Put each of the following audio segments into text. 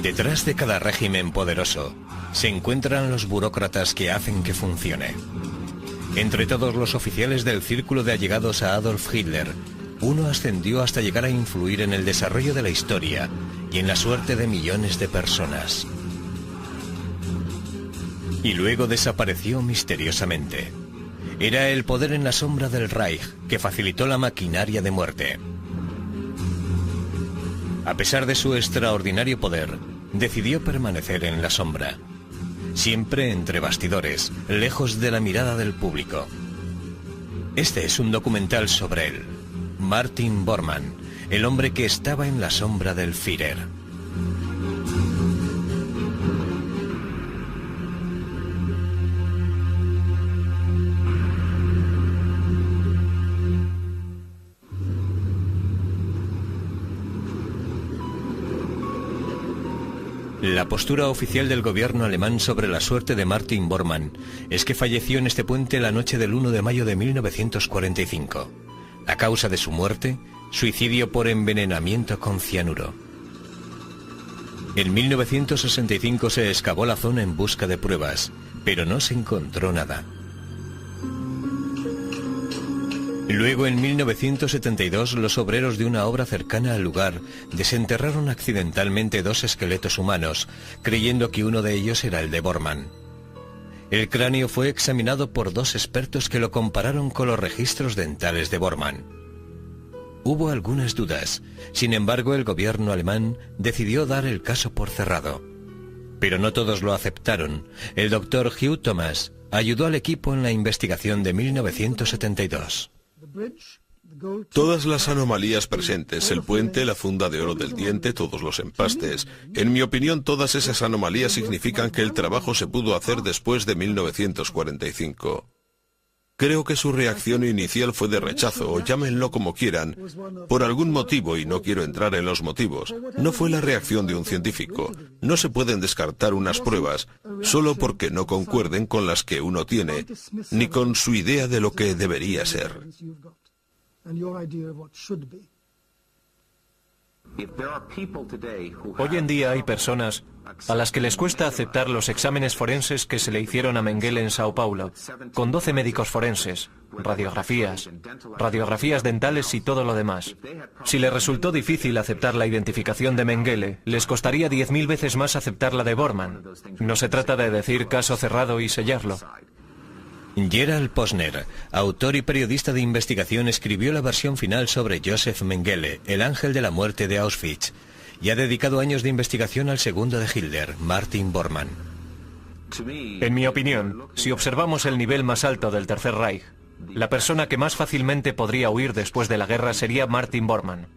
Detrás de cada régimen poderoso se encuentran los burócratas que hacen que funcione. Entre todos los oficiales del círculo de allegados a Adolf Hitler, uno ascendió hasta llegar a influir en el desarrollo de la historia y en la suerte de millones de personas. Y luego desapareció misteriosamente. Era el poder en la sombra del Reich que facilitó la maquinaria de muerte. A pesar de su extraordinario poder, decidió permanecer en la sombra, siempre entre bastidores, lejos de la mirada del público. Este es un documental sobre él, Martin Bormann, el hombre que estaba en la sombra del Führer. La postura oficial del gobierno alemán sobre la suerte de Martin Bormann es que falleció en este puente la noche del 1 de mayo de 1945. La causa de su muerte, suicidio por envenenamiento con cianuro. En 1965 se excavó la zona en busca de pruebas, pero no se encontró nada. Luego, en 1972, los obreros de una obra cercana al lugar desenterraron accidentalmente 2 esqueletos humanos, creyendo que uno de ellos era el de Bormann. El cráneo fue examinado por 2 expertos que lo compararon con los registros dentales de Bormann. Hubo algunas dudas, sin embargo el gobierno alemán decidió dar el caso por cerrado. Pero no todos lo aceptaron. El doctor Hugh Thomas ayudó al equipo en la investigación de 1972. Todas las anomalías presentes, el puente, la funda de oro del diente, todos los empastes. En mi opinión, todas esas anomalías significan que el trabajo se pudo hacer después de 1945. Creo que su reacción inicial fue de rechazo, o llámenlo como quieran, por algún motivo, y no quiero entrar en los motivos. No fue la reacción de un científico. No se pueden descartar unas pruebas solo porque no concuerden con las que uno tiene, ni con su idea de lo que debería ser. Hoy en día hay personas a las que les cuesta aceptar los exámenes forenses que se le hicieron a Mengele en Sao Paulo, con 12 médicos forenses, radiografías dentales y todo lo demás. Si les resultó difícil aceptar la identificación de Mengele, les costaría 10.000 veces más aceptar la de Bormann. No se trata de decir caso cerrado y sellarlo. Gerald Posner, autor y periodista de investigación, escribió la versión final sobre Josef Mengele, el ángel de la muerte de Auschwitz, y ha dedicado años de investigación al segundo de Hitler, Martin Bormann. En mi opinión, si observamos el nivel más alto del Tercer Reich, la persona que más fácilmente podría huir después de la guerra sería Martin Bormann.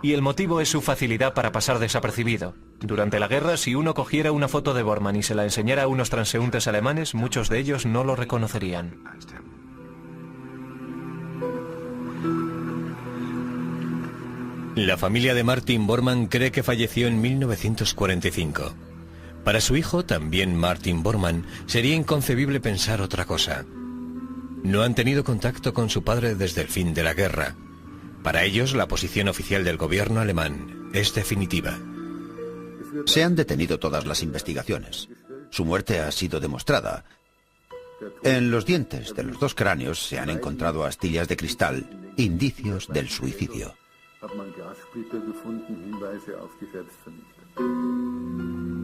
Y el motivo es su facilidad para pasar desapercibido. Durante la guerra, si uno cogiera una foto de Bormann y se la enseñara a unos transeúntes alemanes, muchos de ellos no lo reconocerían. La familia de Martin Bormann cree que falleció en 1945. Para su hijo, también Martin Bormann, sería inconcebible pensar otra cosa. No han tenido contacto con su padre desde el fin de la guerra. Para ellos, la posición oficial del gobierno alemán es definitiva. Se han detenido todas las investigaciones. Su muerte ha sido demostrada. En los dientes de los 2 cráneos se han encontrado astillas de cristal, indicios del suicidio.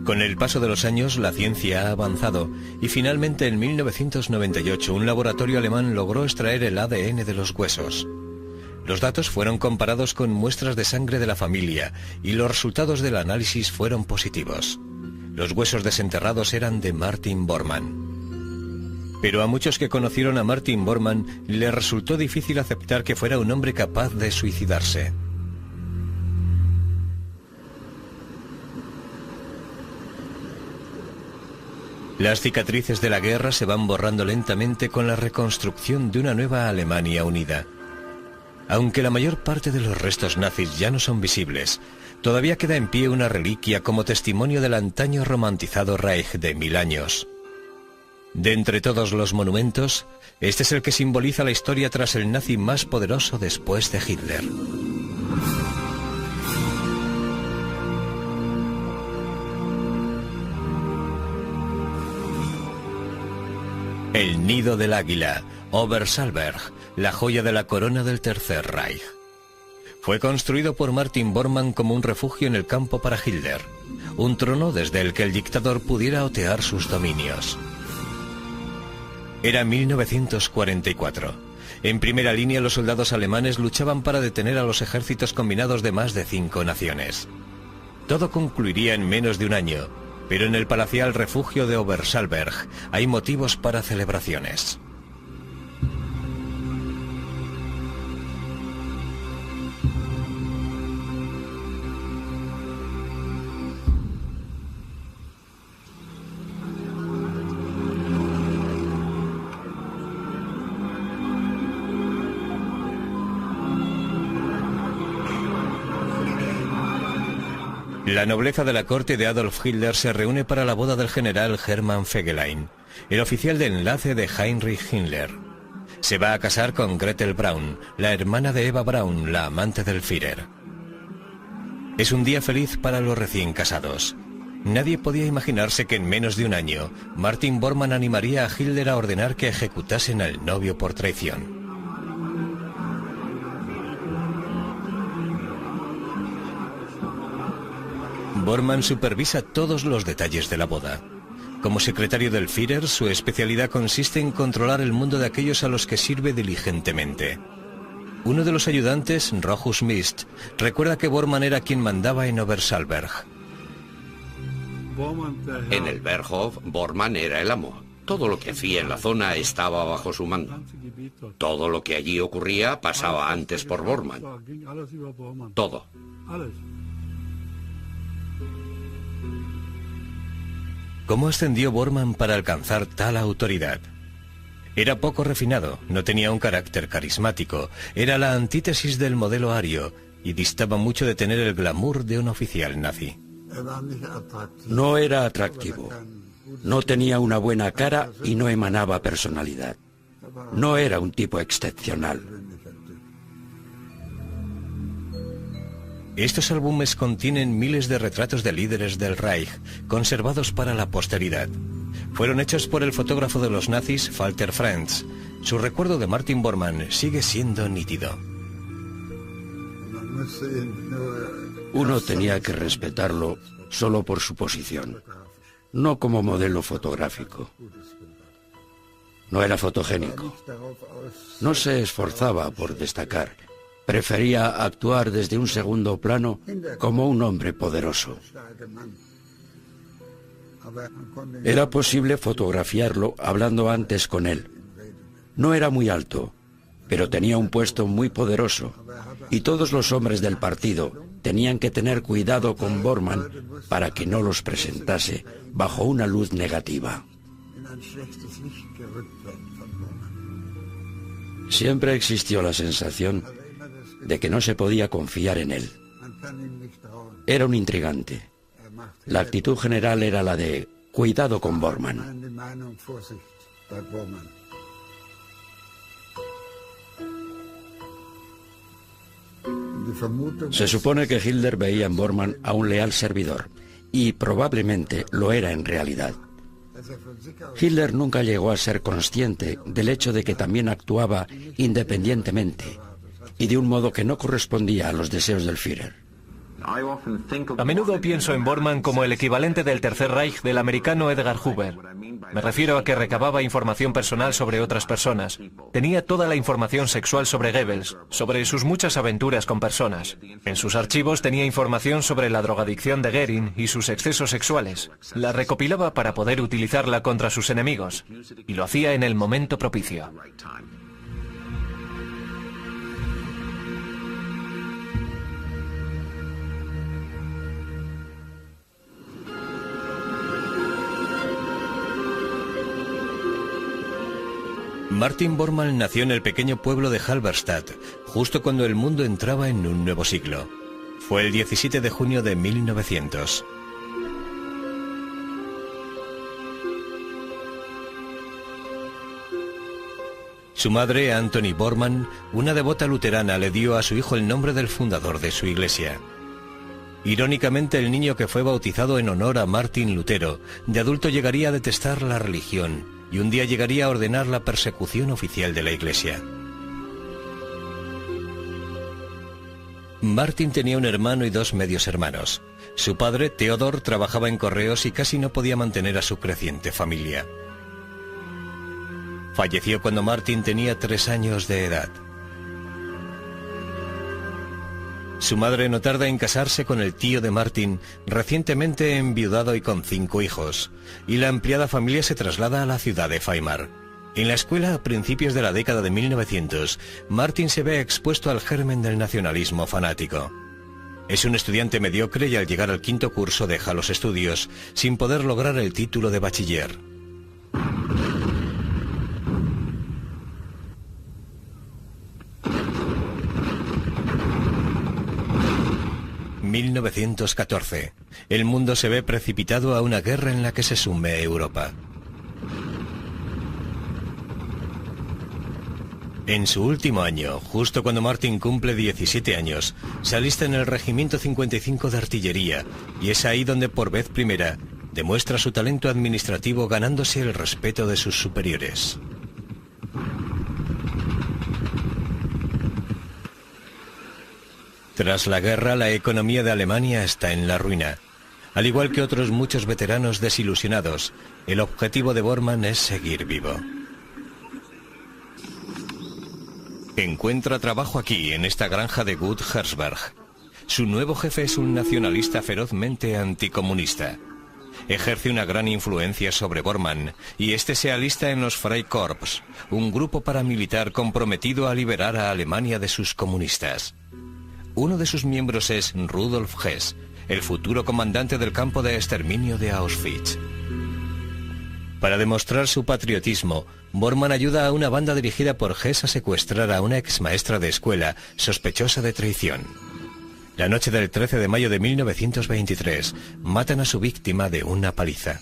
Con el paso de los años, la ciencia ha avanzado y finalmente en 1998 un laboratorio alemán logró extraer el ADN de los huesos. Los datos fueron comparados con muestras de sangre de la familia y los resultados del análisis fueron positivos. Los huesos desenterrados eran de Martin Bormann. Pero a muchos que conocieron a Martin Bormann les resultó difícil aceptar que fuera un hombre capaz de suicidarse. Las cicatrices de la guerra se van borrando lentamente con la reconstrucción de una nueva Alemania unida. Aunque la mayor parte de los restos nazis ya no son visibles, todavía queda en pie una reliquia como testimonio del antaño romantizado Reich de 1000 años. De entre todos los monumentos, este es el que simboliza la historia tras el nazi más poderoso después de Hitler. El nido del águila, Obersalzberg, la joya de la corona del Tercer Reich. Fue construido por Martin Bormann como un refugio en el campo para Hitler, un trono desde el que el dictador pudiera otear sus dominios. Era 1944. En primera línea los soldados alemanes luchaban para detener a los ejércitos combinados de más de 5 naciones. Todo concluiría en menos de un año, pero en el palacial refugio de Obersalzberg hay motivos para celebraciones. La nobleza de la corte de Adolf Hitler se reúne para la boda del general Hermann Fegelein, el oficial de enlace de Heinrich Himmler. Se va a casar con Gretel Braun, la hermana de Eva Braun, la amante del Führer. Es un día feliz para los recién casados. Nadie podía imaginarse que en menos de un año, Martin Bormann animaría a Hitler a ordenar que ejecutasen al novio por traición. Bormann supervisa todos los detalles de la boda. Como secretario del Führer, su especialidad consiste en controlar el mundo de aquellos a los que sirve diligentemente. Uno de los ayudantes, Rochus Mist, recuerda que Bormann era quien mandaba en Obersalzberg. En el Berghof, Bormann era el amo. Todo lo que hacía en la zona estaba bajo su mando. Todo lo que allí ocurría pasaba antes por Bormann. Todo. ¿Cómo ascendió Bormann para alcanzar tal autoridad? Era poco refinado, no tenía un carácter carismático, era la antítesis del modelo ario y distaba mucho de tener el glamour de un oficial nazi. No era atractivo, no tenía una buena cara y no emanaba personalidad. No era un tipo excepcional. Estos álbumes contienen miles de retratos de líderes del Reich, conservados para la posteridad. Fueron hechos por el fotógrafo de los nazis, Walter Franz. Su recuerdo de Martin Bormann sigue siendo nítido. Uno tenía que respetarlo solo por su posición, no como modelo fotográfico. No era fotogénico. No se esforzaba por destacar. Prefería actuar desde un segundo plano como un hombre poderoso. Era posible fotografiarlo hablando antes con él. No era muy alto, pero tenía un puesto muy poderoso, y todos los hombres del partido tenían que tener cuidado con Bormann para que no los presentase bajo una luz negativa. Siempre existió la sensación de que no se podía confiar en él. Era un intrigante. La actitud general era la de cuidado con Bormann. Se supone que Hitler veía en Bormann a un leal servidor, y probablemente lo era en realidad. Hitler nunca llegó a ser consciente del hecho de que también actuaba independientemente y de un modo que no correspondía a los deseos del Führer. A menudo pienso en Bormann como el equivalente del Tercer Reich del americano Edgar Hoover. Me refiero a que recababa información personal sobre otras personas. Tenía toda la información sexual sobre Goebbels, sobre sus muchas aventuras con personas. En sus archivos tenía información sobre la drogadicción de Goering y sus excesos sexuales. La recopilaba para poder utilizarla contra sus enemigos, y lo hacía en el momento propicio. Martin Bormann nació en el pequeño pueblo de Halberstadt, justo cuando el mundo entraba en un nuevo siglo. Fue el 17 de junio de 1900. Su madre, Anthony Bormann, una devota luterana, le dio a su hijo el nombre del fundador de su iglesia. Irónicamente, el niño que fue bautizado en honor a Martín Lutero, de adulto llegaría a detestar la religión y un día llegaría a ordenar la persecución oficial de la Iglesia. Martin tenía un hermano y 2 medios hermanos. Su padre, Theodor, trabajaba en correos y casi no podía mantener a su creciente familia. Falleció cuando Martin tenía 3 años de edad. Su madre no tarda en casarse con el tío de Martin, recientemente enviudado y con 5 hijos, y la ampliada familia se traslada a la ciudad de Weimar. En la escuela, a principios de la década de 1900, Martin se ve expuesto al germen del nacionalismo fanático. Es un estudiante mediocre y al llegar al 5º curso deja los estudios, sin poder lograr el título de bachiller. ...1914... El mundo se ve precipitado a una guerra en la que se sume Europa. En su último año, justo cuando Martin cumple 17 años, se alista en el Regimiento 55 de Artillería, y es ahí donde por vez primera demuestra su talento administrativo, ganándose el respeto de sus superiores. Tras la guerra, la economía de Alemania está en la ruina. Al igual que otros muchos veteranos desilusionados, el objetivo de Bormann es seguir vivo. Encuentra trabajo aquí, en esta granja de Gut Herzberg. Su nuevo jefe es un nacionalista ferozmente anticomunista. Ejerce una gran influencia sobre Bormann, y este se alista en los Freikorps, un grupo paramilitar comprometido a liberar a Alemania de sus comunistas. Uno de sus miembros es Rudolf Hess, el futuro comandante del campo de exterminio de Auschwitz. Para demostrar su patriotismo, Bormann ayuda a una banda dirigida por Hess a secuestrar a una exmaestra de escuela sospechosa de traición. La noche del 13 de mayo de 1923, matan a su víctima de una paliza.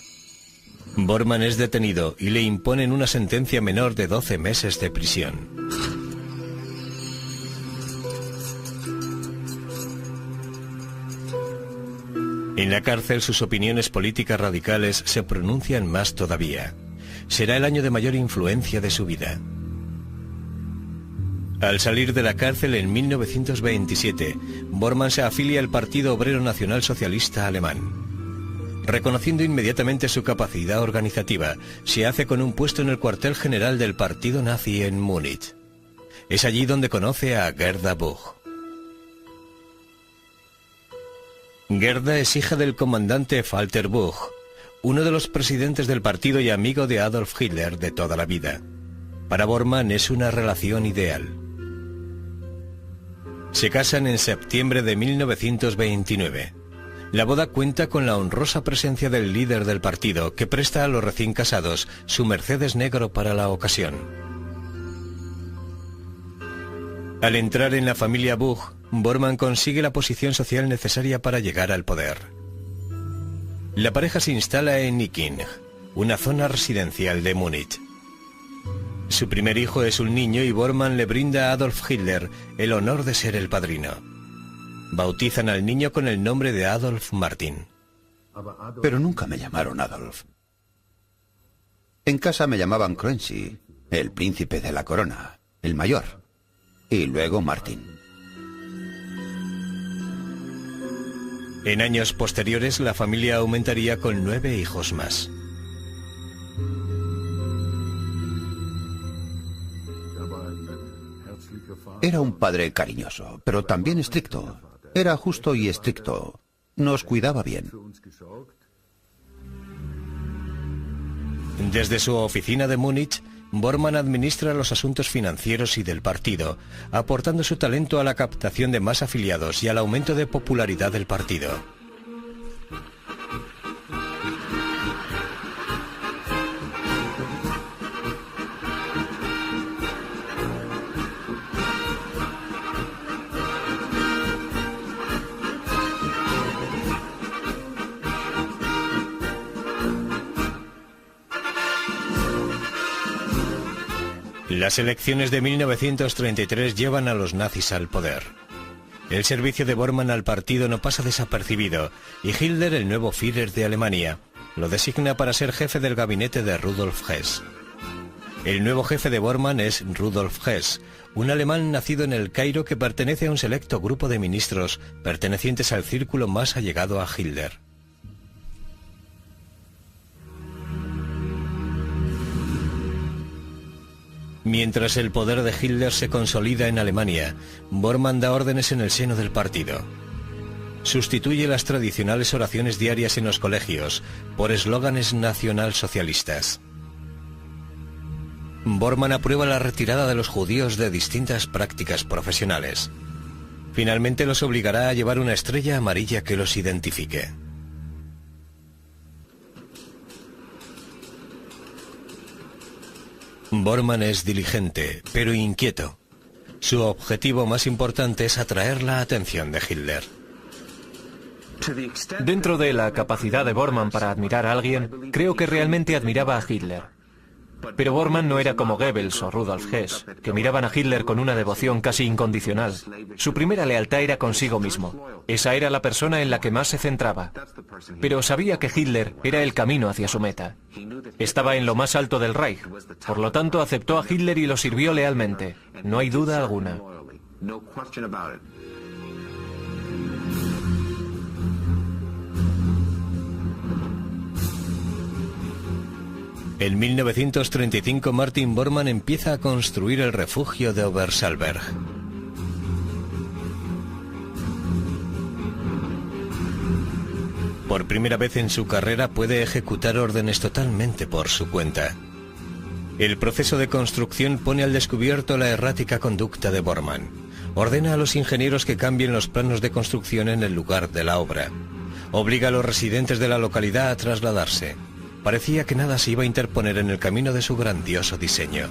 Bormann es detenido y le imponen una sentencia menor de 12 meses de prisión. En la cárcel sus opiniones políticas radicales se pronuncian más todavía. Será el año de mayor influencia de su vida. Al salir de la cárcel en 1927, Bormann se afilia al Partido Obrero Nacional Socialista Alemán. Reconociendo inmediatamente su capacidad organizativa, se hace con un puesto en el cuartel general del partido nazi en Múnich. Es allí donde conoce a Gerda Buch. Gerda es hija del comandante Walter Buch, uno de los presidentes del partido y amigo de Adolf Hitler de toda la vida. Para Bormann es una relación ideal. Se casan en septiembre de 1929. La boda cuenta con la honrosa presencia del líder del partido, que presta a los recién casados su Mercedes negro para la ocasión. Al entrar en la familia Buch, Bormann consigue la posición social necesaria para llegar al poder. La pareja se instala en Icking, una zona residencial de Múnich. Su primer hijo es un niño y Bormann le brinda a Adolf Hitler el honor de ser el padrino. Bautizan al niño con el nombre de Adolf Martin. Pero nunca me llamaron Adolf. En casa me llamaban Krönsi, el príncipe de la corona, el mayor, y luego Martin. En años posteriores, la familia aumentaría con 9 hijos más. Era un padre cariñoso, pero también estricto. Era justo y estricto. Nos cuidaba bien. Desde su oficina de Múnich, Bormann administra los asuntos financieros y del partido, aportando su talento a la captación de más afiliados y al aumento de popularidad del partido. Las elecciones de 1933 llevan a los nazis al poder. El servicio de Bormann al partido no pasa desapercibido y Hitler, el nuevo Führer de Alemania, lo designa para ser jefe del gabinete de Rudolf Hess. El nuevo jefe de Bormann es Rudolf Hess, un alemán nacido en El Cairo que pertenece a un selecto grupo de ministros pertenecientes al círculo más allegado a Hitler. Mientras el poder de Hitler se consolida en Alemania, Bormann da órdenes en el seno del partido. Sustituye las tradicionales oraciones diarias en los colegios por eslóganes nacionalsocialistas. Bormann aprueba la retirada de los judíos de distintas prácticas profesionales. Finalmente los obligará a llevar una estrella amarilla que los identifique. Bormann es diligente, pero inquieto. Su objetivo más importante es atraer la atención de Hitler. Dentro de la capacidad de Bormann para admirar a alguien, creo que realmente admiraba a Hitler. Pero Bormann no era como Goebbels o Rudolf Hess, que miraban a Hitler con una devoción casi incondicional. Su primera lealtad era consigo mismo. Esa era la persona en la que más se centraba. Pero sabía que Hitler era el camino hacia su meta. Estaba en lo más alto del Reich. Por lo tanto, aceptó a Hitler y lo sirvió lealmente. No hay duda alguna. En 1935 Martin Bormann empieza a construir el refugio de Obersalzberg. Por primera vez en su carrera puede ejecutar órdenes totalmente por su cuenta. El proceso de construcción pone al descubierto la errática conducta de Bormann. Ordena a los ingenieros que cambien los planos de construcción en el lugar de la obra. Obliga a los residentes de la localidad a trasladarse. Parecía que nada se iba a interponer en el camino de su grandioso diseño.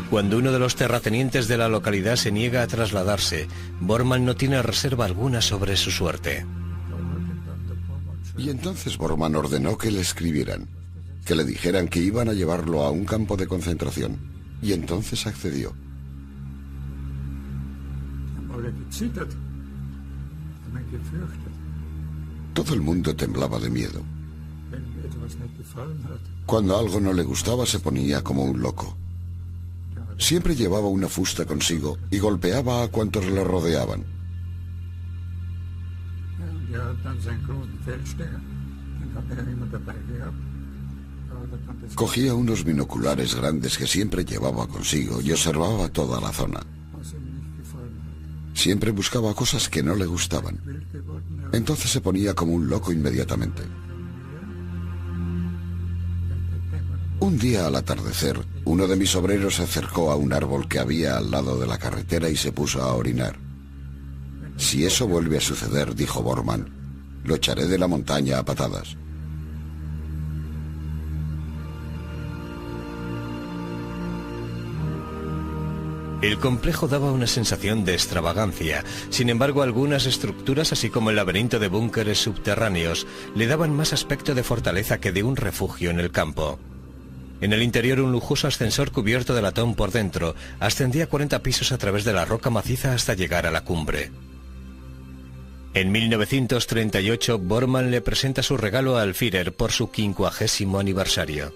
Cuando uno de los terratenientes de la localidad se niega a trasladarse, Bormann no tiene reserva alguna sobre su suerte. Y entonces Bormann ordenó que le escribieran, que le dijeran que iban a llevarlo a un campo de concentración, y entonces accedió. Todo el mundo temblaba de miedo. Cuando algo no le gustaba se ponía como un loco. Siempre llevaba una fusta consigo y golpeaba a cuantos le rodeaban. Cogía unos binoculares grandes que siempre llevaba consigo y observaba toda la zona. Siempre buscaba cosas que no le gustaban. Entonces se ponía como un loco inmediatamente. Un día al atardecer, uno de mis obreros se acercó a un árbol que había al lado de la carretera y se puso a orinar. Si eso vuelve a suceder, dijo Bormann, lo echaré de la montaña a patadas. El complejo daba una sensación de extravagancia. Sin embargo, algunas estructuras, así como el laberinto de búnkeres subterráneos, le daban más aspecto de fortaleza que de un refugio en el campo. En el interior, un lujoso ascensor cubierto de latón por dentro ascendía 40 pisos a través de la roca maciza hasta llegar a la cumbre. En 1938, Bormann le presenta su regalo al Führer por su 50º aniversario.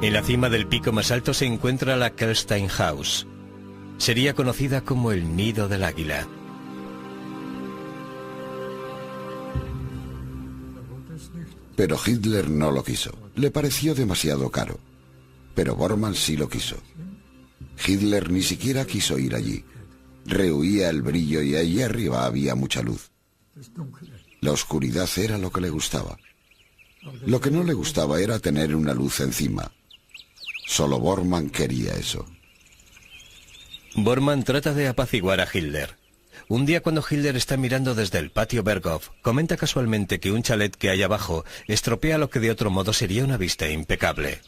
En la cima del pico más alto se encuentra la Kelsteinhaus. Sería conocida como el Nido del Águila. Pero Hitler no lo quiso. Le pareció demasiado caro. Pero Bormann sí lo quiso. Hitler ni siquiera quiso ir allí. Rehuía el brillo y allí arriba había mucha luz. La oscuridad era lo que le gustaba. Lo que no le gustaba era tener una luz encima. Solo Bormann quería eso. Bormann trata de apaciguar a Hitler. Un día, cuando Hitler está mirando desde el patio Berghof, comenta casualmente que un chalet que hay abajo estropea lo que de otro modo sería una vista impecable.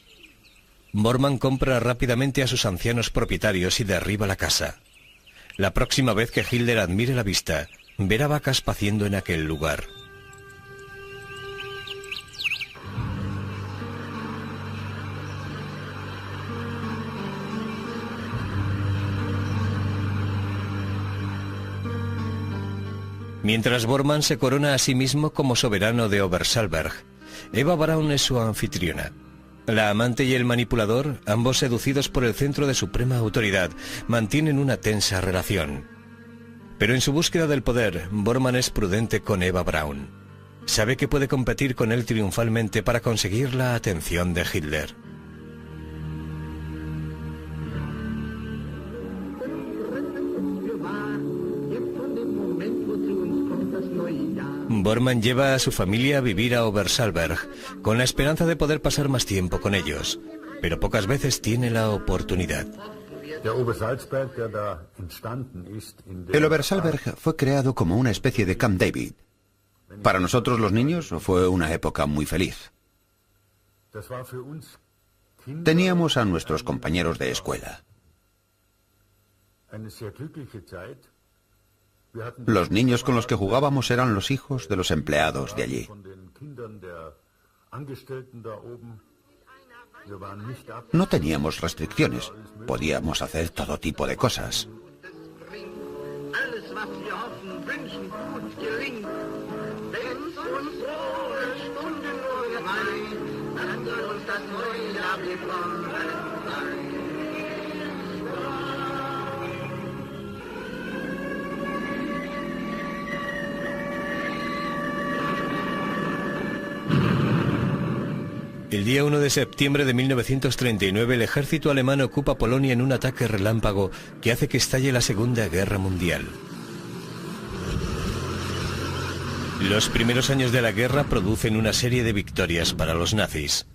Bormann compra rápidamente a sus ancianos propietarios y derriba la casa. La próxima vez que Hitler admire la vista, verá vacas paciendo en aquel lugar. Mientras Bormann se corona a sí mismo como soberano de Obersalzberg, Eva Braun es su anfitriona. La amante y el manipulador, ambos seducidos por el centro de suprema autoridad, mantienen una tensa relación. Pero en su búsqueda del poder, Bormann es prudente con Eva Braun. Sabe que puede competir con él triunfalmente para conseguir la atención de Hitler. Bormann lleva a su familia a vivir a Obersalzberg, con la esperanza de poder pasar más tiempo con ellos, pero pocas veces tiene la oportunidad. El Obersalzberg fue creado como una especie de Camp David. Para nosotros los niños fue una época muy feliz. Teníamos a nuestros compañeros de escuela. Los niños con los que jugábamos eran los hijos de los empleados de allí. No teníamos restricciones. Podíamos hacer todo tipo de cosas. El día 1 de septiembre de 1939 el ejército alemán ocupa Polonia en un ataque relámpago que hace que estalle la Segunda Guerra Mundial. Los primeros años de la guerra producen una serie de victorias para los nazis.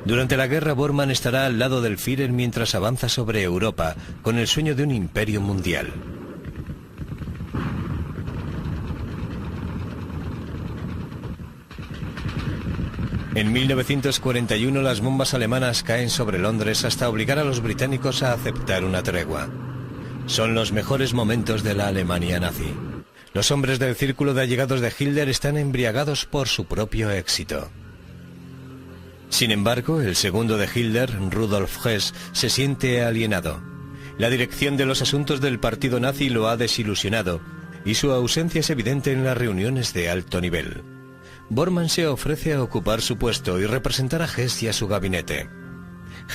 Durante la guerra, Bormann estará al lado del Führer mientras avanza sobre Europa con el sueño de un imperio mundial. En 1941 las bombas alemanas caen sobre Londres hasta obligar a los británicos a aceptar una tregua. Son los mejores momentos de la Alemania nazi. Los hombres del círculo de allegados de Hitler están embriagados por su propio éxito. Sin embargo, el segundo de Hitler, Rudolf Hess, se siente alienado. La dirección de los asuntos del partido nazi lo ha desilusionado y su ausencia es evidente en las reuniones de alto nivel. Bormann se ofrece a ocupar su puesto y representar a Hess y a su gabinete.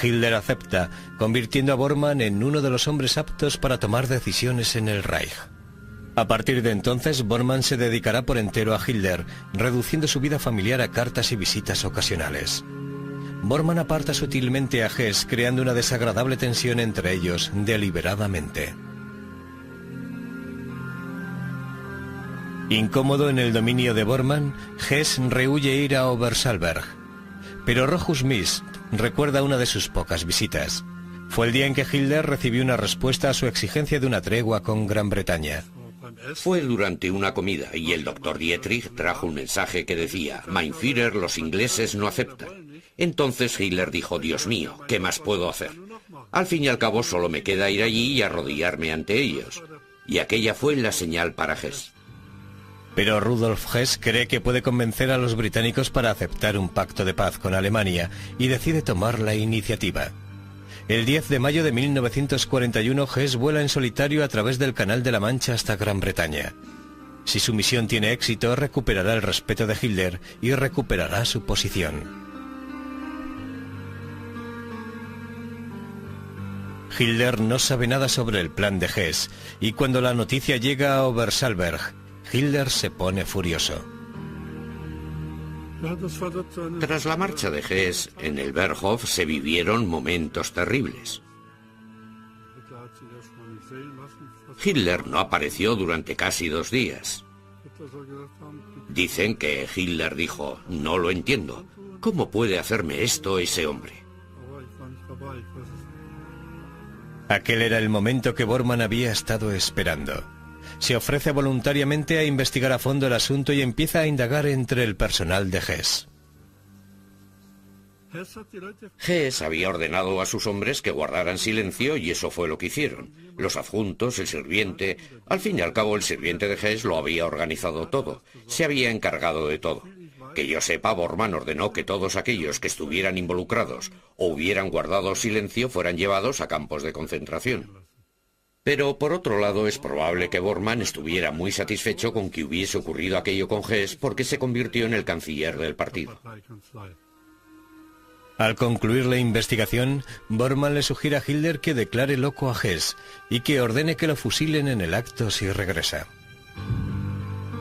Hitler acepta, convirtiendo a Bormann en uno de los hombres aptos para tomar decisiones en el Reich. A partir de entonces, Bormann se dedicará por entero a Hitler, reduciendo su vida familiar a cartas y visitas ocasionales. Bormann aparta sutilmente a Hess, creando una desagradable tensión entre ellos deliberadamente. Incómodo en el dominio de Bormann, Hess rehúye ir a Obersalzberg. Pero Rochus Mist recuerda una de sus pocas visitas. Fue el día en que Hitler recibió una respuesta a su exigencia de una tregua con Gran Bretaña. Fue durante una comida y el doctor Dietrich trajo un mensaje que decía: Mein Führer, los ingleses no aceptan. Entonces Hitler dijo: Dios mío, ¿qué más puedo hacer? Al fin y al cabo solo me queda ir allí y arrodillarme ante ellos. Y aquella fue la señal para Hess. Pero Rudolf Hess cree que puede convencer a los británicos para aceptar un pacto de paz con Alemania y decide tomar la iniciativa. El 10 de mayo de 1941 Hess vuela en solitario a través del Canal de la Mancha hasta Gran Bretaña. Si su misión tiene éxito, recuperará el respeto de Hitler y recuperará su posición. Hitler no sabe nada sobre el plan de Hess y cuando la noticia llega a Obersalzberg, Hitler se pone furioso. Tras la marcha de Hess, en el Berghof se vivieron momentos terribles. Hitler no apareció durante casi 2 días. Dicen que Hitler dijo: no lo entiendo. ¿Cómo puede hacerme esto ese hombre? Aquel era el momento que Bormann había estado esperando. Se ofrece voluntariamente a investigar a fondo el asunto y empieza a indagar entre el personal de Hess. Hess había ordenado a sus hombres que guardaran silencio y eso fue lo que hicieron. Los adjuntos, el sirviente... Al fin y al cabo el sirviente de Hess lo había organizado todo. Se había encargado de todo. Que yo sepa, Bormann ordenó que todos aquellos que estuvieran involucrados o hubieran guardado silencio fueran llevados a campos de concentración. Pero por otro lado es probable que Bormann estuviera muy satisfecho con que hubiese ocurrido aquello con Hess porque se convirtió en el canciller del partido. Al concluir la investigación, Bormann le sugiere a Hitler que declare loco a Hess y que ordene que lo fusilen en el acto si regresa.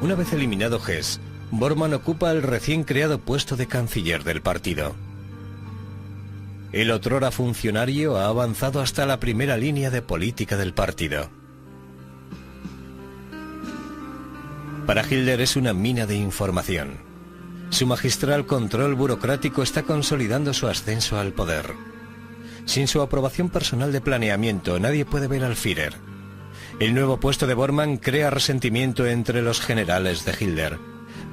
Una vez eliminado Hess, Bormann ocupa el recién creado puesto de canciller del partido. El otrora funcionario ha avanzado hasta la primera línea de política del partido. Para Hitler es una mina de información. Su magistral control burocrático está consolidando su ascenso al poder. Sin su aprobación personal de planeamiento, nadie puede ver al Führer. El nuevo puesto de Bormann crea resentimiento entre los generales de Hitler.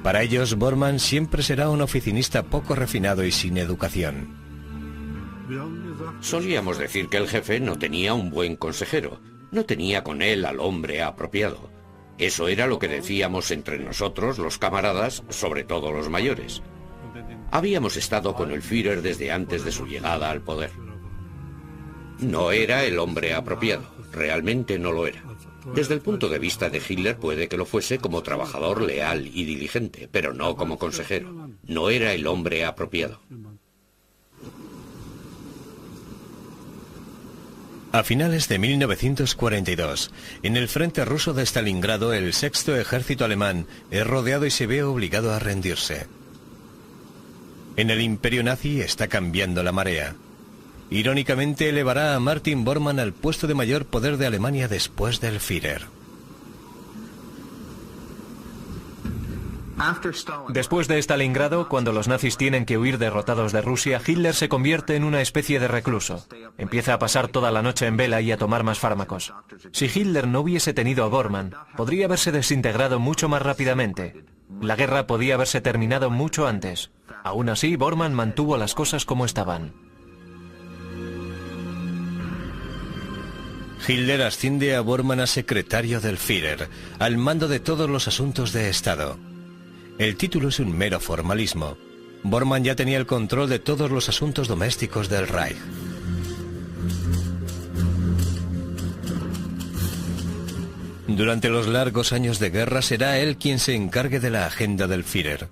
Para ellos, Bormann siempre será un oficinista poco refinado y sin educación. Solíamos decir que el jefe no tenía un buen consejero, no tenía con él al hombre apropiado. Eso era lo que decíamos entre nosotros, los camaradas, sobre todo los mayores. Habíamos estado con el Führer desde antes de su llegada al poder. No era el hombre apropiado, realmente no lo era. Desde el punto de vista de Hitler puede que lo fuese como trabajador leal y diligente, pero no como consejero. No era el hombre apropiado. A finales de 1942, en el frente ruso de Stalingrado, el sexto ejército alemán es rodeado y se ve obligado a rendirse. En el imperio nazi está cambiando la marea. Irónicamente elevará a Martin Bormann al puesto de mayor poder de Alemania después del Führer. Después de Stalingrado, cuando los nazis tienen que huir derrotados de Rusia, Hitler se convierte en una especie de recluso. Empieza a pasar toda la noche en vela y a tomar más fármacos. Si Hitler no hubiese tenido a Bormann, podría haberse desintegrado mucho más rápidamente. La guerra podía haberse terminado mucho antes. Aún así, Bormann mantuvo las cosas como estaban. Hitler asciende a Bormann a secretario del Führer, al mando de todos los asuntos de Estado. El título es un mero formalismo. Bormann ya tenía el control de todos los asuntos domésticos del Reich. Durante los largos años de guerra será él quien se encargue de la agenda del Führer.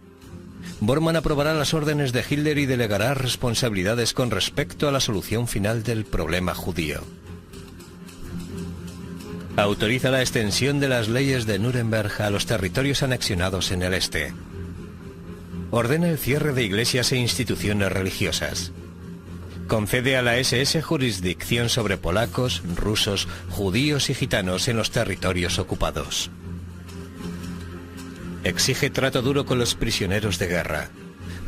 Bormann aprobará las órdenes de Hitler y delegará responsabilidades con respecto a la solución final del problema judío. Autoriza la extensión de las leyes de Nuremberg a los territorios anexionados en el este. Ordena el cierre de iglesias e instituciones religiosas. Concede a la SS jurisdicción sobre polacos, rusos, judíos y gitanos en los territorios ocupados. Exige trato duro con los prisioneros de guerra.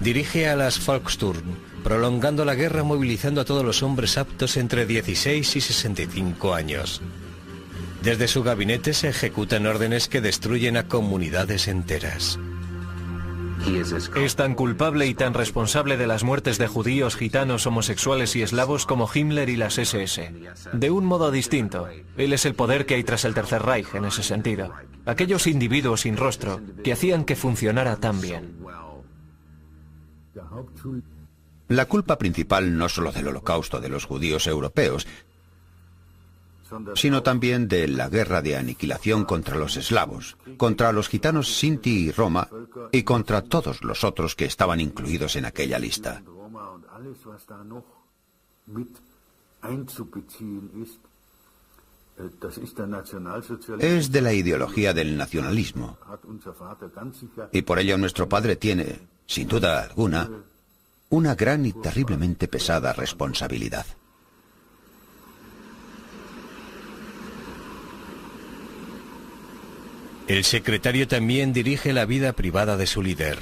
Dirige a las Volkssturm, prolongando la guerra movilizando a todos los hombres aptos entre 16 y 65 años. Desde su gabinete se ejecutan órdenes que destruyen a comunidades enteras. Es tan culpable y tan responsable de las muertes de judíos, gitanos, homosexuales y eslavos como Himmler y las SS. De un modo distinto, él es el poder que hay tras el Tercer Reich en ese sentido. Aquellos individuos sin rostro que hacían que funcionara tan bien. La culpa principal no solo del holocausto de los judíos europeos, sino también de la guerra de aniquilación contra los eslavos, contra los gitanos Sinti y Roma y contra todos los otros que estaban incluidos en aquella lista. Es de la ideología del nacionalismo. Y por ello nuestro padre tiene, sin duda alguna, una gran y terriblemente pesada responsabilidad. El secretario también dirige la vida privada de su líder.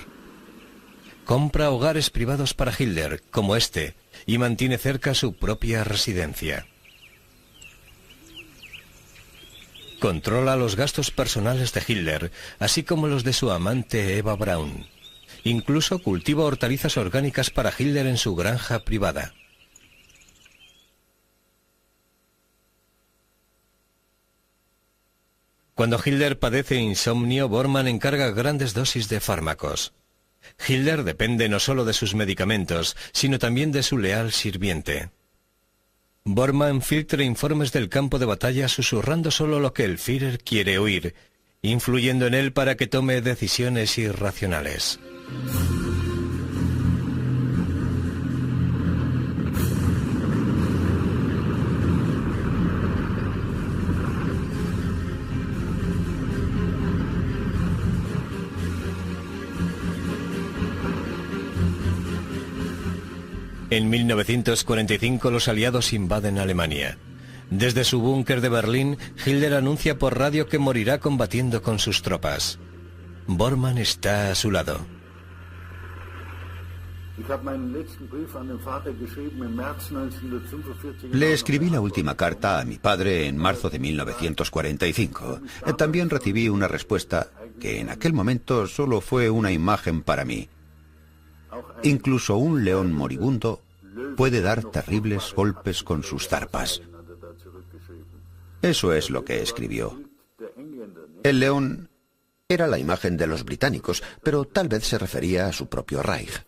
Compra hogares privados para Hitler, como este, y mantiene cerca su propia residencia. Controla los gastos personales de Hitler, así como los de su amante Eva Braun. Incluso cultiva hortalizas orgánicas para Hitler en su granja privada. Cuando Hitler padece insomnio, Bormann encarga grandes dosis de fármacos. Hitler depende no solo de sus medicamentos, sino también de su leal sirviente. Bormann filtra informes del campo de batalla susurrando solo lo que el Führer quiere oír, influyendo en él para que tome decisiones irracionales. En 1945 los aliados invaden Alemania. Desde su búnker de Berlín, Hitler anuncia por radio que morirá combatiendo con sus tropas. Bormann está a su lado. Le escribí la última carta a mi padre en marzo de 1945. También recibí una respuesta que en aquel momento solo fue una imagen para mí. Incluso un león moribundo puede dar terribles golpes con sus zarpas. Eso es lo que escribió. El león era la imagen de los británicos, pero tal vez se refería a su propio Reich.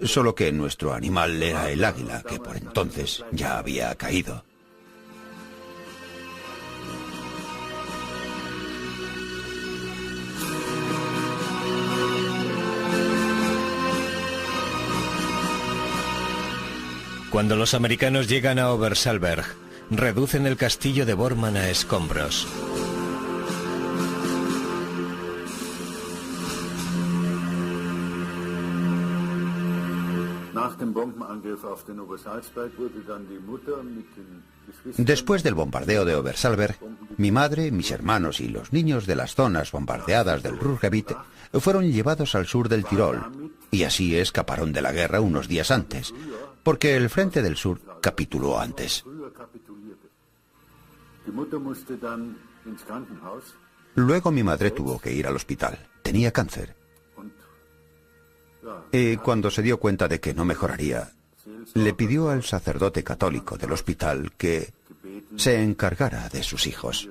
Solo que nuestro animal era el águila, que por entonces ya había caído. Cuando los americanos llegan a Obersalberg, reducen el castillo de Bormann a escombros. Después del bombardeo de Obersalberg, mi madre, mis hermanos y los niños de las zonas bombardeadas del Ruhrgebiet fueron llevados al sur del Tirol, y así escaparon de la guerra unos días antes, porque el Frente del Sur capituló antes. Luego mi madre tuvo que ir al hospital. Tenía cáncer. Y cuando se dio cuenta de que no mejoraría, le pidió al sacerdote católico del hospital que se encargara de sus hijos.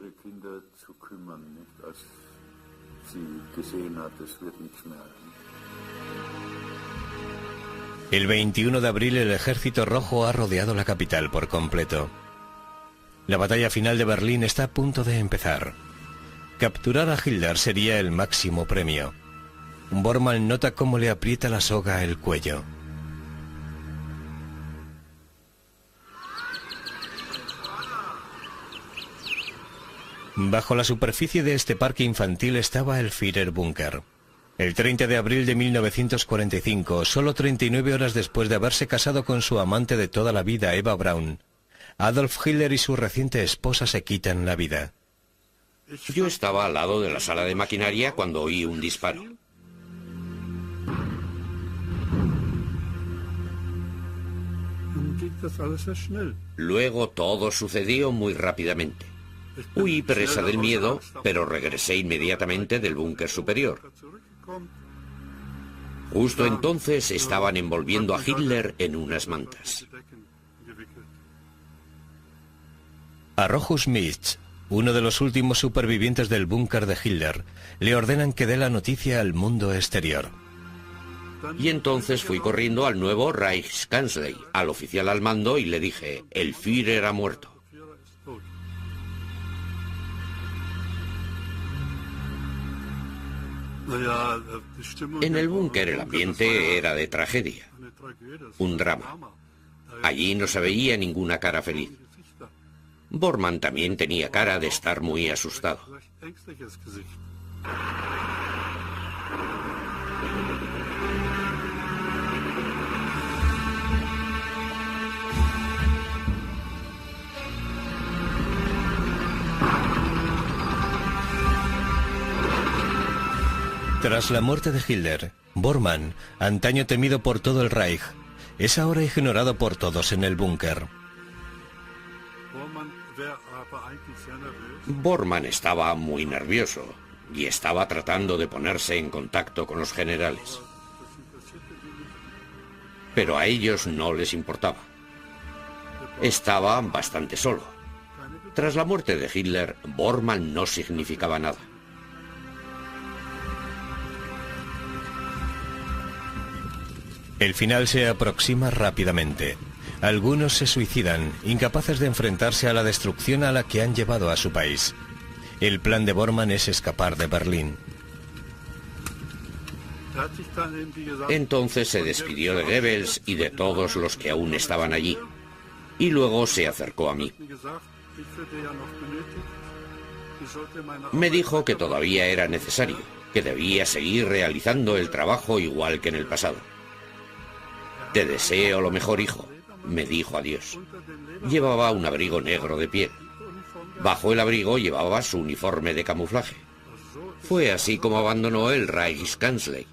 El 21 de abril el Ejército Rojo ha rodeado la capital por completo. La batalla final de Berlín está a punto de empezar. Capturar a Hitler sería el máximo premio. Bormann nota cómo le aprieta la soga el cuello. Bajo la superficie de este parque infantil estaba el Führerbunker. El 30 de abril de 1945, solo 39 horas después de haberse casado con su amante de toda la vida, Eva Braun, Adolf Hitler y su reciente esposa se quitan la vida. Yo estaba al lado de la sala de maquinaria cuando oí un disparo. Luego todo sucedió muy rápidamente. Huí presa del miedo, pero regresé inmediatamente del búnker superior. Justo entonces estaban envolviendo a Hitler en unas mantas. A Rochus Mitch, uno de los últimos supervivientes del búnker de Hitler, le ordenan que dé la noticia al mundo exterior. Y entonces fui corriendo al nuevo Reichskanzlei, al oficial al mando, y le dije: el Führer ha muerto. En el búnker el ambiente era de tragedia, un drama. Allí no se veía ninguna cara feliz. Bormann también tenía cara de estar muy asustado. Tras la muerte de Hitler, Bormann, antaño temido por todo el Reich, es ahora ignorado por todos en el búnker. Bormann estaba muy nervioso y estaba tratando de ponerse en contacto con los generales. Pero a ellos no les importaba. Estaba bastante solo. Tras la muerte de Hitler, Bormann no significaba nada. El final se aproxima rápidamente. Algunos se suicidan, incapaces de enfrentarse a la destrucción a la que han llevado a su país. El plan de Bormann es escapar de Berlín. Entonces se despidió de Goebbels y de todos los que aún estaban allí. Y luego se acercó a mí. Me dijo que todavía era necesario, que debía seguir realizando el trabajo igual que en el pasado. Te deseo lo mejor, hijo, me dijo adiós. Llevaba un abrigo negro de piel. Bajo el abrigo llevaba su uniforme de camuflaje. Fue así como abandonó el Reichskanzlei.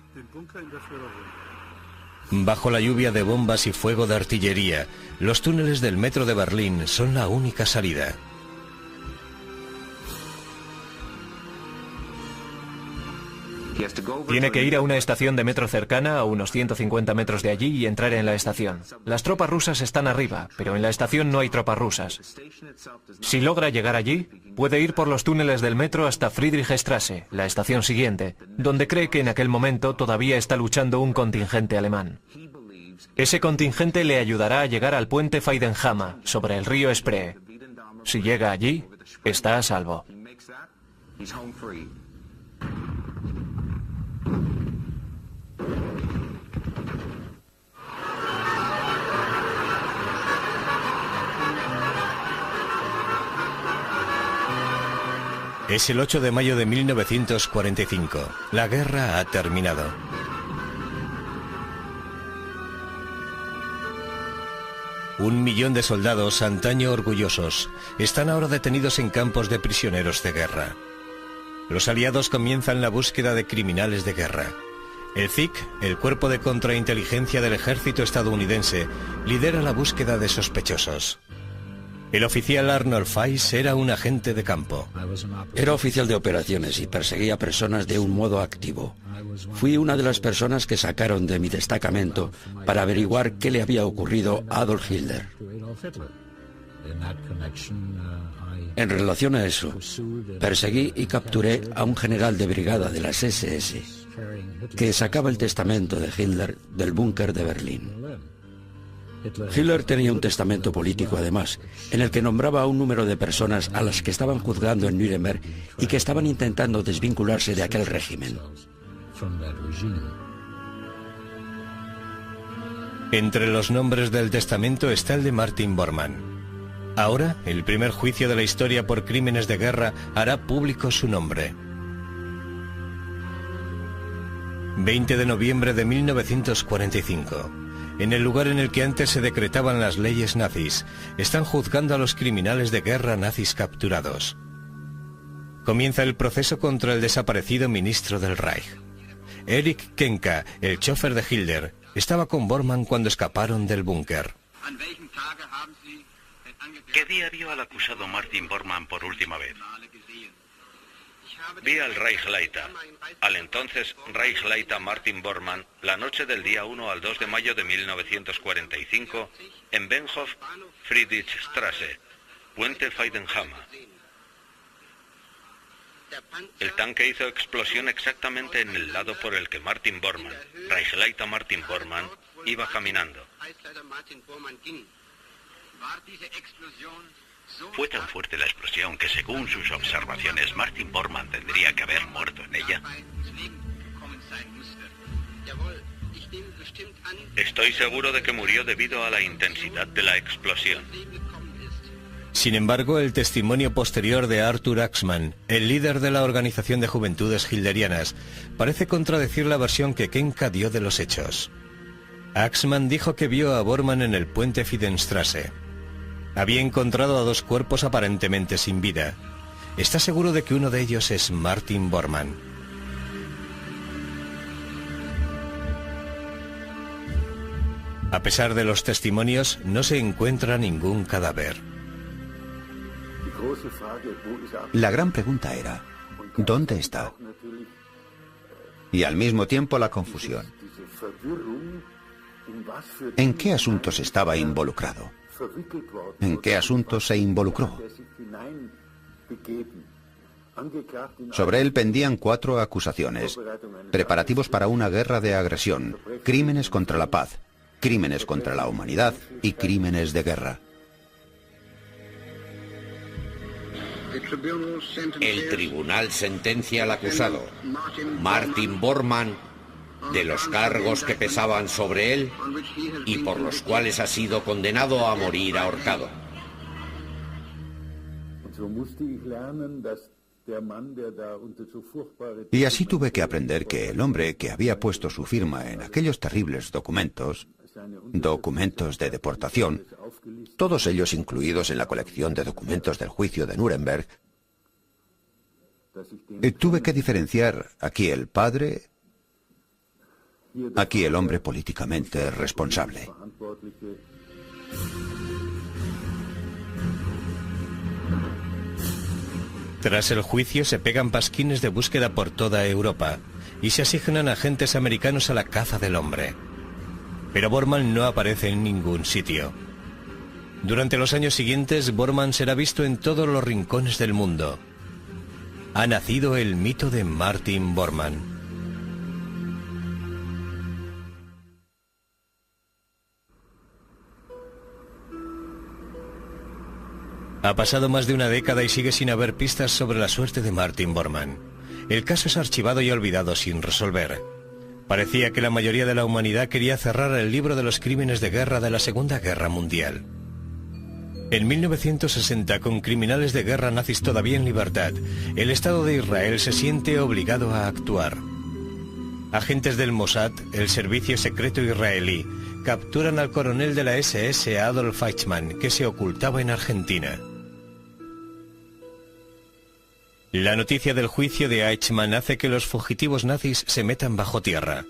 Bajo la lluvia de bombas y fuego de artillería, los túneles del metro de Berlín son la única salida. Tiene que ir a una estación de metro cercana, a unos 150 metros de allí, y entrar en la estación. Las tropas rusas están arriba, pero en la estación no hay tropas rusas. Si logra llegar allí, puede ir por los túneles del metro hasta Friedrichstraße, la estación siguiente, donde cree que en aquel momento todavía está luchando un contingente alemán. Ese contingente le ayudará a llegar al puente Feidenhammer, sobre el río Spree. Si llega allí, está a salvo. Es el 8 de mayo de 1945. La guerra ha terminado. Un millón de soldados, antaño orgullosos, están ahora detenidos en campos de prisioneros de guerra. Los aliados comienzan la búsqueda de criminales de guerra. El ZIK, el cuerpo de contrainteligencia del ejército estadounidense, lidera la búsqueda de sospechosos. El oficial Arnold Weiss era un agente de campo. Era oficial de operaciones y perseguía personas de un modo activo. Fui una de las personas que sacaron de mi destacamento para averiguar qué le había ocurrido a Adolf Hitler. En relación a eso, perseguí y capturé a un general de brigada de las SS que sacaba el testamento de Hitler del búnker de Berlín. Hitler tenía un testamento político además, en el que nombraba a un número de personas a las que estaban juzgando en Nuremberg y que estaban intentando desvincularse de aquel régimen. Entre los nombres del testamento está el de Martin Bormann. Ahora, el primer juicio de la historia por crímenes de guerra hará público su nombre. 20 de noviembre de 1945. En el lugar en el que antes se decretaban las leyes nazis, están juzgando a los criminales de guerra nazis capturados. Comienza el proceso contra el desaparecido ministro del Reich. Erich Kenka, el chofer de Hitler, estaba con Bormann cuando escaparon del búnker. ¿Qué día vio al acusado Martin Bormann por última vez? Vi al Reichsleiter, al entonces Reichsleiter Martin Bormann, la noche del día 1 al 2 de mayo de 1945 en Bahnhof Friedrichstraße, puente Feidenhammer. El tanque hizo explosión exactamente en el lado por el que Martin Bormann, Reichsleiter Martin Bormann, iba caminando. ¿Fue tan fuerte la explosión que, según sus observaciones, Martin Bormann tendría que haber muerto en ella? Estoy seguro de que murió debido a la intensidad de la explosión. Sin embargo, el testimonio posterior de Arthur Axmann, el líder de la Organización de Juventudes Hitlerianas, parece contradecir la versión que Kenka dio de los hechos. Axmann dijo que vio a Bormann en el puente Feidenstraße. Había encontrado a dos cuerpos aparentemente sin vida. Está seguro de que uno de ellos es Martin Bormann. A pesar de los testimonios, no se encuentra ningún cadáver. La gran pregunta era, ¿dónde está? Y al mismo tiempo la confusión. ¿En qué asuntos estaba involucrado? ¿En qué asuntos se involucró? Sobre él pendían 4 acusaciones: preparativos para una guerra de agresión, crímenes contra la paz, crímenes contra la humanidad y crímenes de guerra. El tribunal sentencia al acusado, Martin Bormann, de los cargos que pesaban sobre él y por los cuales ha sido condenado a morir ahorcado. Y así tuve que aprender que el hombre que había puesto su firma en aquellos terribles documentos de deportación, todos ellos incluidos en la colección de documentos del juicio de Nuremberg, tuve que diferenciar aquí el padre, aquí el hombre políticamente responsable. Tras el juicio se pegan pasquines de búsqueda por toda Europa y se asignan agentes americanos a la caza del hombre. Pero Bormann no aparece en ningún sitio. Durante los años siguientes, Bormann será visto en todos los rincones del mundo. Ha nacido el mito de Martin Bormann. Ha pasado más de una década y sigue sin haber pistas sobre la suerte de Martin Bormann. El caso es archivado y olvidado sin resolver. Parecía que la mayoría de la humanidad quería cerrar el libro de los crímenes de guerra de la Segunda Guerra Mundial. En 1960, con criminales de guerra nazis todavía en libertad, el Estado de Israel se siente obligado a actuar. Agentes del Mossad, el servicio secreto israelí, capturan al coronel de la SS Adolf Eichmann, que se ocultaba en Argentina. La noticia del juicio de Eichmann hace que los fugitivos nazis se metan bajo tierra.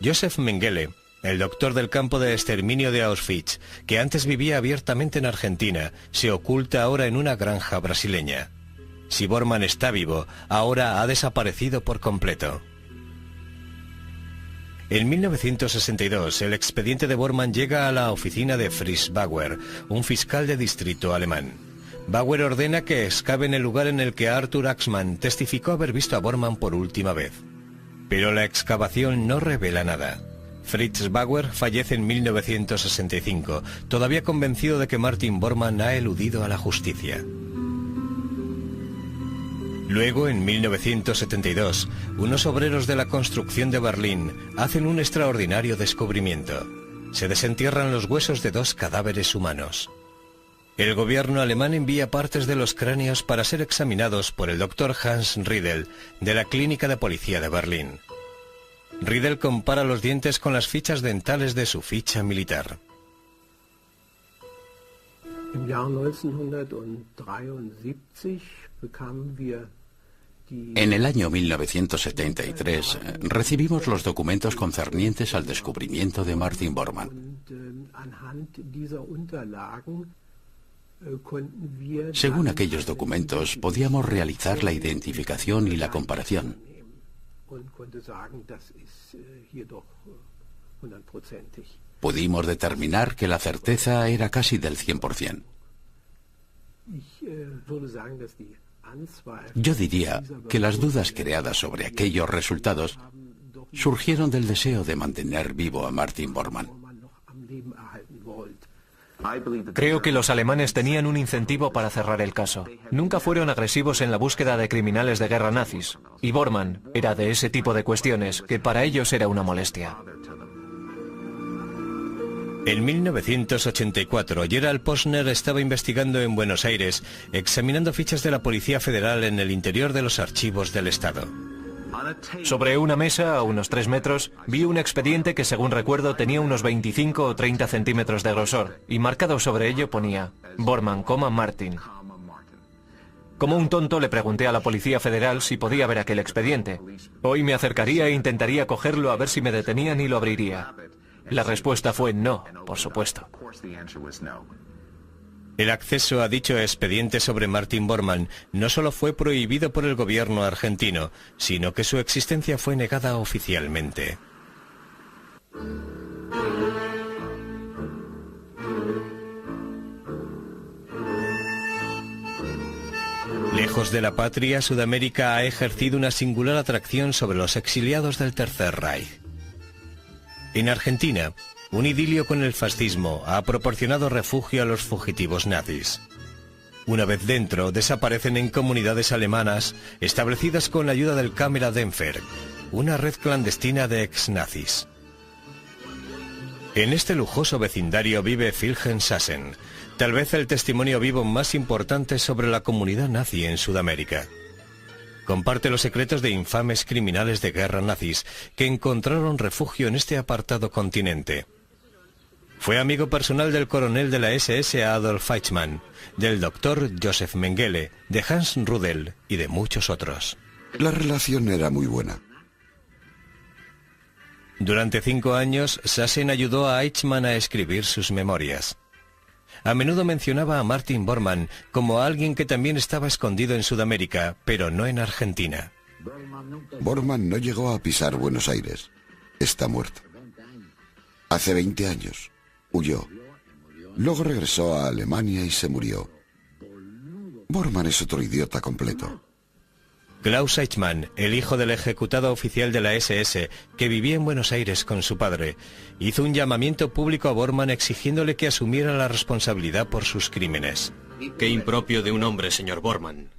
Josef Mengele, el doctor del campo de exterminio de Auschwitz, que antes vivía abiertamente en Argentina, se oculta ahora en una granja brasileña. Si Bormann está vivo, ahora ha desaparecido por completo. En 1962, el expediente de Bormann llega a la oficina de Fritz Bauer, un fiscal de distrito alemán. Bauer ordena que excaven el lugar en el que Arthur Axmann testificó haber visto a Bormann por última vez. Pero la excavación no revela nada. Fritz Bauer fallece en 1965, todavía convencido de que Martin Bormann ha eludido a la justicia. Luego, en 1972, unos obreros de la construcción de Berlín hacen un extraordinario descubrimiento. Se desentierran los huesos de 2 cadáveres humanos. El gobierno alemán envía partes de los cráneos para ser examinados por el doctor Hans Riedel, de la Clínica de Policía de Berlín. Riedel compara los dientes con las fichas dentales de su ficha militar. En el año 1973 recibimos los documentos concernientes al descubrimiento de Martin Bormann. Según aquellos documentos, podíamos realizar la identificación y la comparación. Pudimos determinar que la certeza era casi del 100%. Yo diría que las dudas creadas sobre aquellos resultados surgieron del deseo de mantener vivo a Martin Bormann. Creo que los alemanes tenían un incentivo para cerrar el caso. Nunca fueron agresivos en la búsqueda de criminales de guerra nazis, y Bormann era de ese tipo de cuestiones que para ellos era una molestia. En 1984, Gerald Posner estaba investigando en Buenos Aires, examinando fichas de la Policía Federal en el interior de los archivos del Estado. Sobre una mesa, a unos 3 metros, vi un expediente que, según recuerdo, tenía unos 25 o 30 centímetros de grosor, y marcado sobre ello ponía Bormann, Martin. Como un tonto le pregunté a la Policía Federal si podía ver aquel expediente. Hoy me acercaría e intentaría cogerlo a ver si me detenían y lo abriría. La respuesta fue no, por supuesto. El acceso a dicho expediente sobre Martin Bormann no solo fue prohibido por el gobierno argentino, sino que su existencia fue negada oficialmente. Lejos de la patria, Sudamérica ha ejercido una singular atracción sobre los exiliados del Tercer Reich. En Argentina, un idilio con el fascismo ha proporcionado refugio a los fugitivos nazis. Una vez dentro, desaparecen en comunidades alemanas establecidas con la ayuda del Kameradenfer, una red clandestina de ex-nazis. En este lujoso vecindario vive Wilhelm Sassen, tal vez el testimonio vivo más importante sobre la comunidad nazi en Sudamérica. Comparte los secretos de infames criminales de guerra nazis que encontraron refugio en este apartado continente. Fue amigo personal del coronel de la SS Adolf Eichmann, del doctor Joseph Mengele, de Hans Rudel y de muchos otros. La relación era muy buena. Durante 5 años, Sassen ayudó a Eichmann a escribir sus memorias. A menudo mencionaba a Martin Bormann como a alguien que también estaba escondido en Sudamérica, pero no en Argentina. Bormann no llegó a pisar Buenos Aires. Está muerto. Hace 20 años. Huyó. Luego regresó a Alemania y se murió. Bormann es otro idiota completo. Klaus Eichmann, el hijo del ejecutado oficial de la SS, que vivía en Buenos Aires con su padre, hizo un llamamiento público a Bormann exigiéndole que asumiera la responsabilidad por sus crímenes. Qué impropio de un hombre, señor Bormann.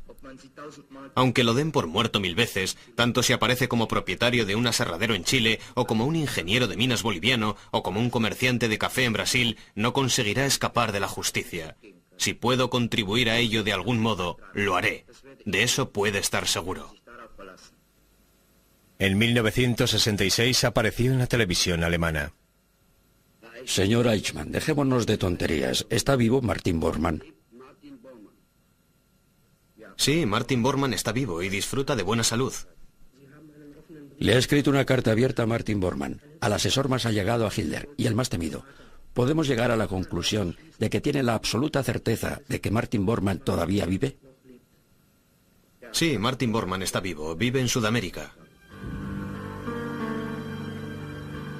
Aunque lo den por muerto 1000 veces, tanto si aparece como propietario de un aserradero en Chile, o como un ingeniero de minas boliviano, o como un comerciante de café en Brasil, no conseguirá escapar de la justicia. Si puedo contribuir a ello de algún modo, lo haré. De eso puede estar seguro. En 1966 apareció en la televisión alemana. Señor Eichmann, dejémonos de tonterías. ¿Está vivo Martin Bormann? Sí, Martin Bormann está vivo y disfruta de buena salud. Le ha escrito una carta abierta a Martin Bormann, al asesor más allegado a Hitler y el más temido. ¿Podemos llegar a la conclusión de que tiene la absoluta certeza de que Martin Bormann todavía vive? Sí, Martin Bormann está vivo. Vive en Sudamérica.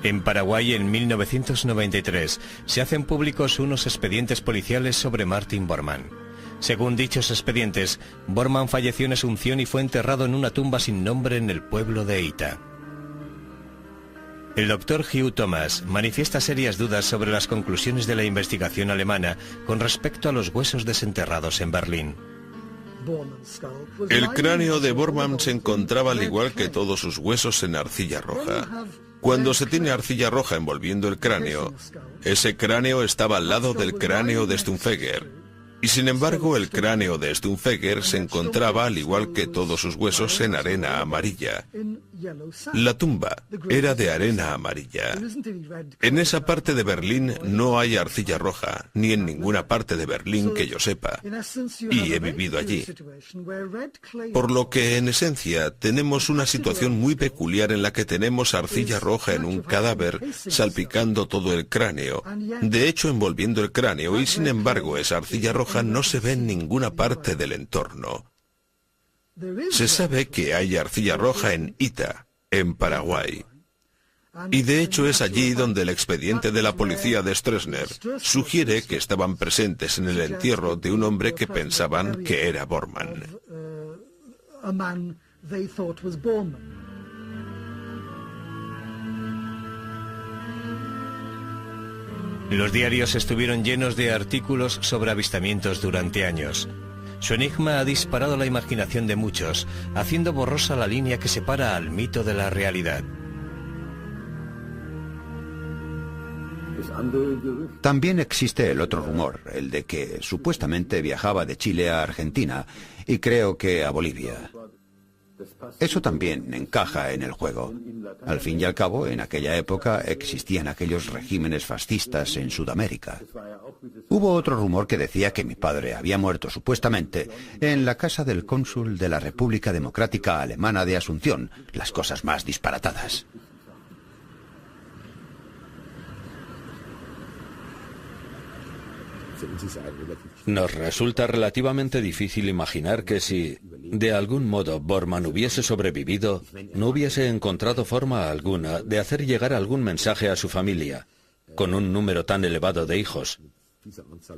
En Paraguay, en 1993, se hacen públicos unos expedientes policiales sobre Martin Bormann. Según dichos expedientes, Bormann falleció en Asunción y fue enterrado en una tumba sin nombre en el pueblo de Ita. El doctor Hugh Thomas manifiesta serias dudas sobre las conclusiones de la investigación alemana con respecto a los huesos desenterrados en Berlín. El cráneo de Bormann se encontraba al igual que todos sus huesos en arcilla roja. Cuando se tiene arcilla roja envolviendo el cráneo, ese cráneo estaba al lado del cráneo de Stumpfegger. Y sin embargo, el cráneo de Stumpfegger se encontraba, al igual que todos sus huesos, en arena amarilla. La tumba era de arena amarilla. En esa parte de Berlín no hay arcilla roja, ni en ninguna parte de Berlín que yo sepa. Y he vivido allí. Por lo que, en esencia, tenemos una situación muy peculiar en la que tenemos arcilla roja en un cadáver, salpicando todo el cráneo. De hecho, envolviendo el cráneo, y sin embargo, esa arcilla roja no se ve en ninguna parte del entorno. Se sabe que hay arcilla roja en Ita, en Paraguay. Y de hecho es allí donde el expediente de la policía de Stroessner sugiere que estaban presentes en el entierro de un hombre que pensaban que era Bormann. Los diarios estuvieron llenos de artículos sobre avistamientos durante años. Su enigma ha disparado la imaginación de muchos, haciendo borrosa la línea que separa al mito de la realidad. También existe el otro rumor, el de que supuestamente viajaba de Chile a Argentina y creo que a Bolivia. Eso también encaja en el juego. Al fin y al cabo, en aquella época existían aquellos regímenes fascistas en Sudamérica. Hubo otro rumor que decía que mi padre había muerto supuestamente en la casa del cónsul de la República Democrática Alemana de Asunción, las cosas más disparatadas. Nos resulta relativamente difícil imaginar que si, de algún modo, Bormann hubiese sobrevivido, no hubiese encontrado forma alguna de hacer llegar algún mensaje a su familia, con un número tan elevado de hijos.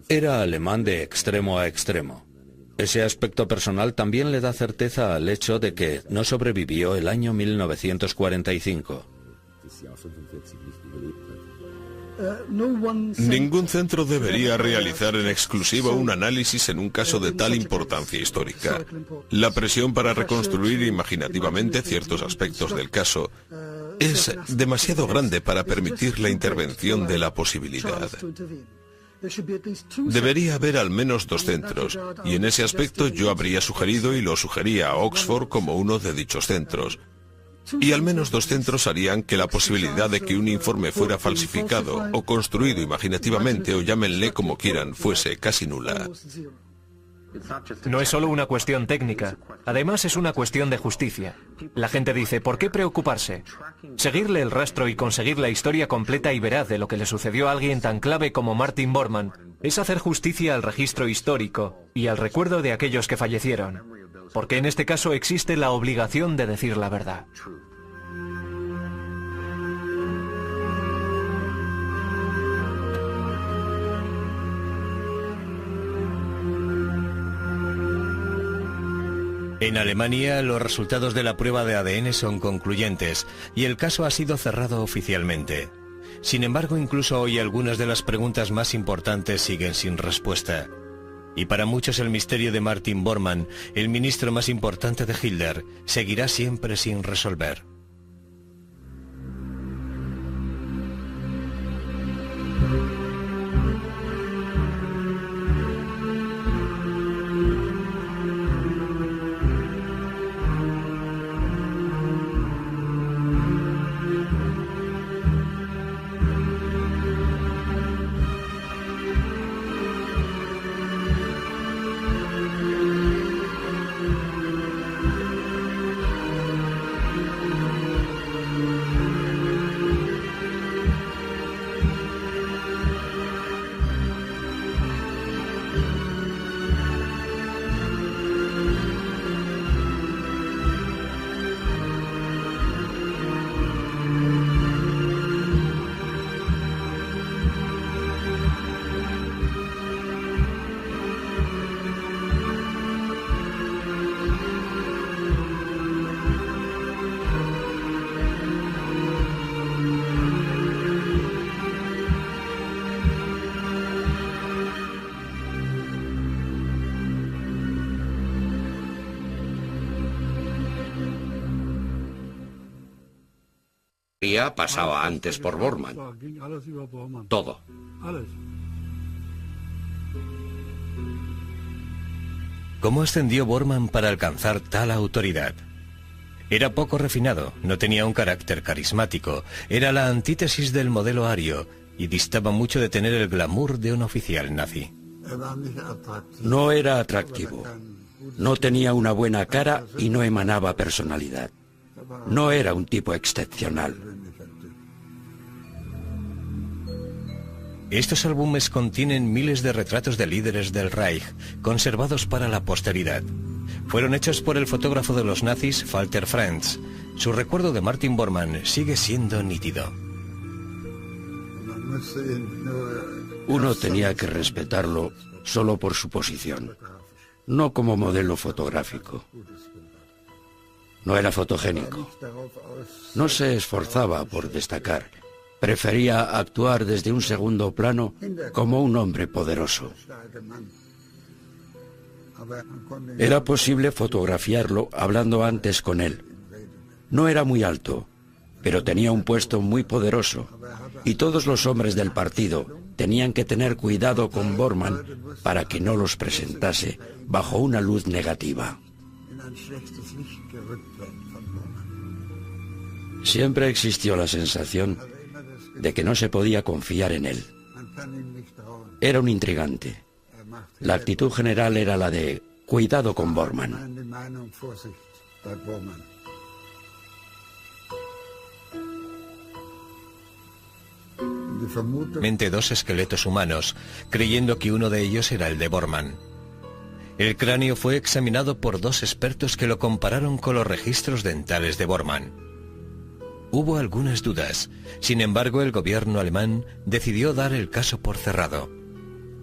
Era alemán de extremo a extremo. Ese aspecto personal también le da certeza al hecho de que no sobrevivió el año 1945. Ningún centro debería realizar en exclusiva un análisis en un caso de tal importancia histórica. La presión para reconstruir imaginativamente ciertos aspectos del caso es demasiado grande para permitir la intervención de la posibilidad. Debería haber al menos 2 centros, y en ese aspecto yo habría sugerido y lo sugería a Oxford como uno de dichos centros. Y al menos 2 centros harían que la posibilidad de que un informe fuera falsificado o construido imaginativamente, o llámenle como quieran, fuese casi nula. No es solo una cuestión técnica, además es una cuestión de justicia. La gente dice, ¿por qué preocuparse? Seguirle el rastro y conseguir la historia completa y veraz de lo que le sucedió a alguien tan clave como Martin Bormann es hacer justicia al registro histórico y al recuerdo de aquellos que fallecieron, porque en este caso existe la obligación de decir la verdad. En Alemania, los resultados de la prueba de ADN son concluyentes y el caso ha sido cerrado oficialmente. Sin embargo, incluso hoy algunas de las preguntas más importantes siguen sin respuesta. Y para muchos el misterio de Martin Bormann, el ministro más importante de Hitler, seguirá siempre sin resolver. Pasaba antes por Bormann. Todo. ¿Cómo ascendió Bormann para alcanzar tal autoridad? Era poco refinado, no tenía un carácter carismático, era la antítesis del modelo ario y distaba mucho de tener el glamour de un oficial nazi. No era atractivo, no tenía una buena cara y no emanaba personalidad. No era un tipo excepcional. Estos álbumes contienen miles de retratos de líderes del Reich, conservados para la posteridad. Fueron hechos por el fotógrafo de los nazis, Walter Franz. Su recuerdo de Martin Bormann sigue siendo nítido. Uno tenía que respetarlo solo por su posición, no como modelo fotográfico. No era fotogénico. No se esforzaba por destacar. Prefería actuar desde un segundo plano como un hombre poderoso. Era posible fotografiarlo hablando antes con él. No era muy alto, pero tenía un puesto muy poderoso, y todos los hombres del partido tenían que tener cuidado con Bormann para que no los presentase bajo una luz negativa. Siempre existió la sensación de que no se podía confiar en él. Era un intrigante. La actitud general era la de cuidado con Bormann. Dos esqueletos humanos, creyendo que uno de ellos era el de Bormann. El cráneo fue examinado por 2 expertos que lo compararon con los registros dentales de Bormann. Hubo algunas dudas, sin embargo el gobierno alemán decidió dar el caso por cerrado.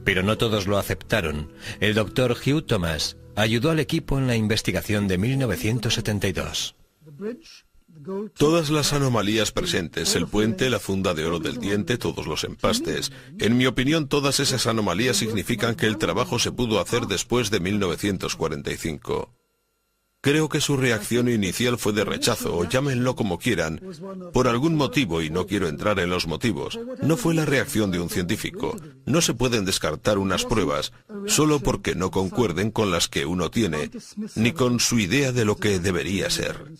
Pero no todos lo aceptaron. El doctor Hugh Thomas ayudó al equipo en la investigación de 1972. Todas las anomalías presentes, el puente, la funda de oro del diente, todos los empastes. En mi opinión, todas esas anomalías significan que el trabajo se pudo hacer después de 1945. Creo que su reacción inicial fue de rechazo, o llámenlo como quieran, por algún motivo, y no quiero entrar en los motivos. No fue la reacción de un científico. No se pueden descartar unas pruebas solo porque no concuerden con las que uno tiene, ni con su idea de lo que debería ser.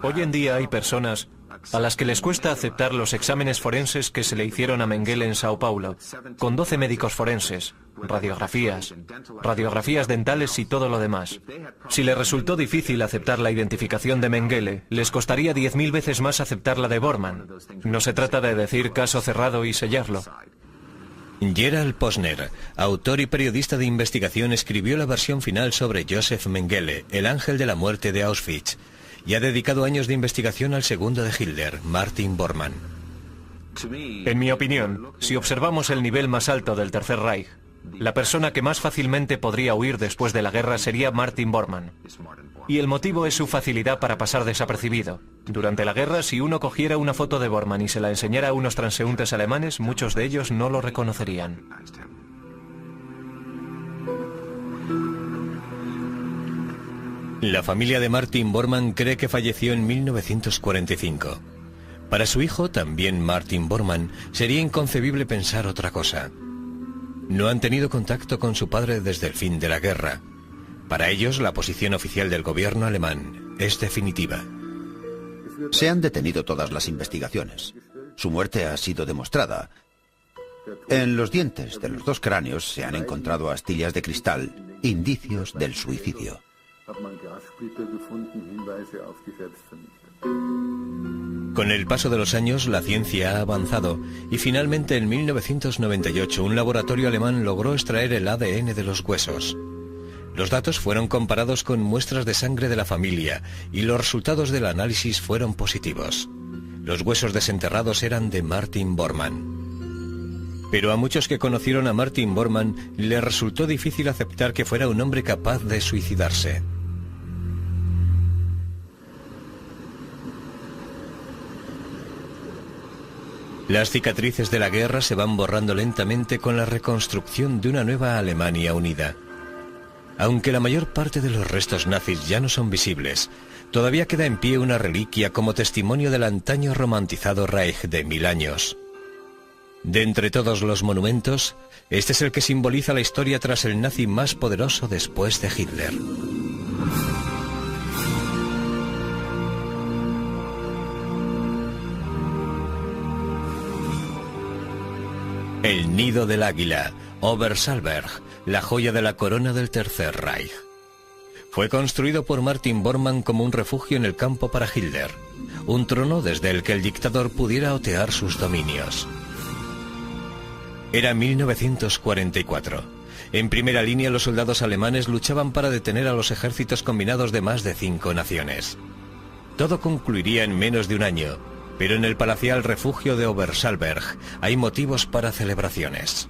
Hoy en día hay personas a las que les cuesta aceptar los exámenes forenses que se le hicieron a Mengele en Sao Paulo, con 12 médicos forenses, radiografías dentales y todo lo demás. Si les resultó difícil aceptar la identificación de Mengele, les costaría 10.000 veces más aceptar la de Bormann. No se trata de decir caso cerrado y sellarlo. Gerald Posner, autor y periodista de investigación, escribió la versión final sobre Josef Mengele, el ángel de la muerte de Auschwitz, y ha dedicado años de investigación al segundo de Hitler, Martin Bormann. En mi opinión, si observamos el nivel más alto del Tercer Reich, la persona que más fácilmente podría huir después de la guerra sería Martin Bormann. Y el motivo es su facilidad para pasar desapercibido. Durante la guerra, si uno cogiera una foto de Bormann y se la enseñara a unos transeúntes alemanes, muchos de ellos no lo reconocerían. La familia de Martin Bormann cree que falleció en 1945. Para su hijo, también Martin Bormann, sería inconcebible pensar otra cosa. No han tenido contacto con su padre desde el fin de la guerra. Para ellos, la posición oficial del gobierno alemán es definitiva. Se han detenido todas las investigaciones. Su muerte ha sido demostrada. En los dientes de los dos cráneos se han encontrado astillas de cristal, indicios del suicidio. Con el paso de los años, la ciencia ha avanzado y finalmente en 1998 un laboratorio alemán logró extraer el ADN de los huesos. Los datos fueron comparados con muestras de sangre de la familia y los resultados del análisis fueron positivos. Los huesos desenterrados eran de Martin Bormann. Pero a muchos que conocieron a Martin Bormann les resultó difícil aceptar que fuera un hombre capaz de suicidarse. Las cicatrices de la guerra se van borrando lentamente con la reconstrucción de una nueva Alemania unida. Aunque la mayor parte de los restos nazis ya no son visibles, todavía queda en pie una reliquia como testimonio del antaño romantizado Reich de 1000 años. De entre todos los monumentos, este es el que simboliza la historia tras el nazi más poderoso después de Hitler. El nido del águila, Obersalberg, la joya de la corona del Tercer Reich. Fue construido por Martin Bormann como un refugio en el campo para Hitler, un trono desde el que el dictador pudiera otear sus dominios. Era 1944. En primera línea los soldados alemanes luchaban para detener a los ejércitos combinados de más de 5 naciones. Todo concluiría en menos de un año, pero en el palacial refugio de Obersalberg hay motivos para celebraciones.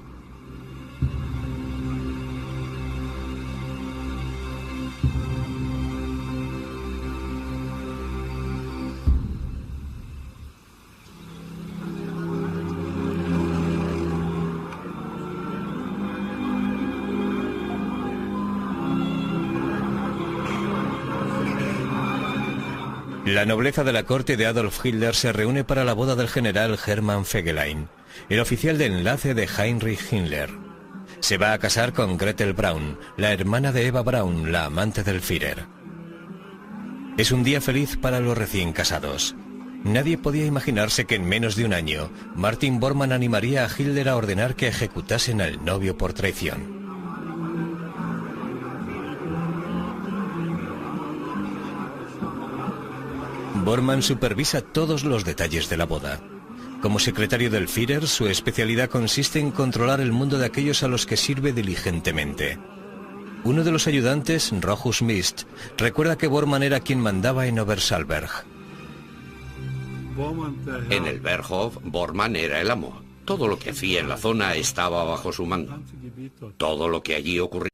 La nobleza de la corte de Adolf Hitler se reúne para la boda del general Hermann Fegelein, el oficial de enlace de Heinrich Himmler. Se va a casar con Gretel Braun, la hermana de Eva Braun, la amante del Führer. Es un día feliz para los recién casados. Nadie podía imaginarse que en menos de un año, Martin Bormann animaría a Hitler a ordenar que ejecutasen al novio por traición. Bormann supervisa todos los detalles de la boda. Como secretario del Führer, su especialidad consiste en controlar el mundo de aquellos a los que sirve diligentemente. Uno de los ayudantes, Rochus Mist, recuerda que Bormann era quien mandaba en Obersalberg. En el Berghof, Bormann era el amo. Todo lo que hacía en la zona estaba bajo su mando. Todo lo que allí ocurría.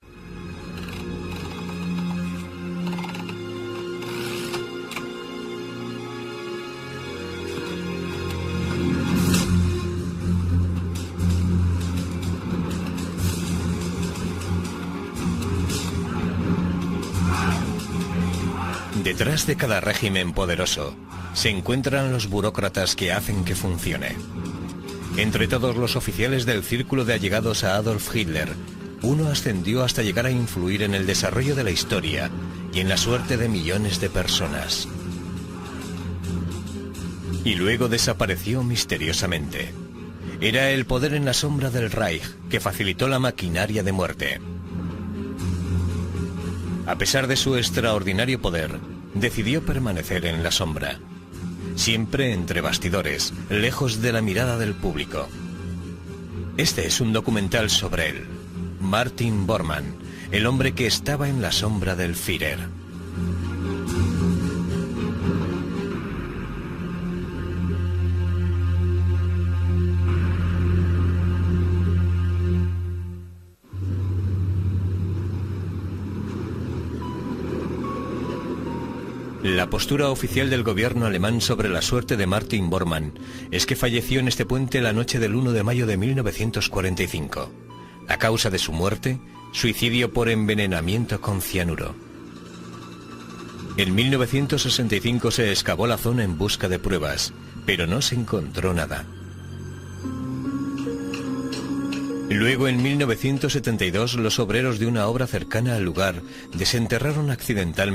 Detrás de cada régimen poderoso se encuentran los burócratas que hacen que funcione. Entre todos los oficiales del círculo de allegados a Adolf Hitler, uno ascendió hasta llegar a influir en el desarrollo de la historia y en la suerte de millones de personas. Y luego desapareció misteriosamente. Era el poder en la sombra del Reich que facilitó la maquinaria de muerte. A pesar de su extraordinario poder, decidió permanecer en la sombra, siempre entre bastidores, lejos de la mirada del público. Este es un documental sobre él, Martin Bormann, el hombre que estaba en la sombra del Führer. La postura oficial del gobierno alemán sobre la suerte de Martin Bormann es que falleció en este puente la noche del 1 de mayo de 1945. La causa de su muerte, suicidio por envenenamiento con cianuro. En 1965 se excavó la zona en busca de pruebas, pero no se encontró nada. Luego, en 1972, los obreros de una obra cercana al lugar desenterraron accidentalmente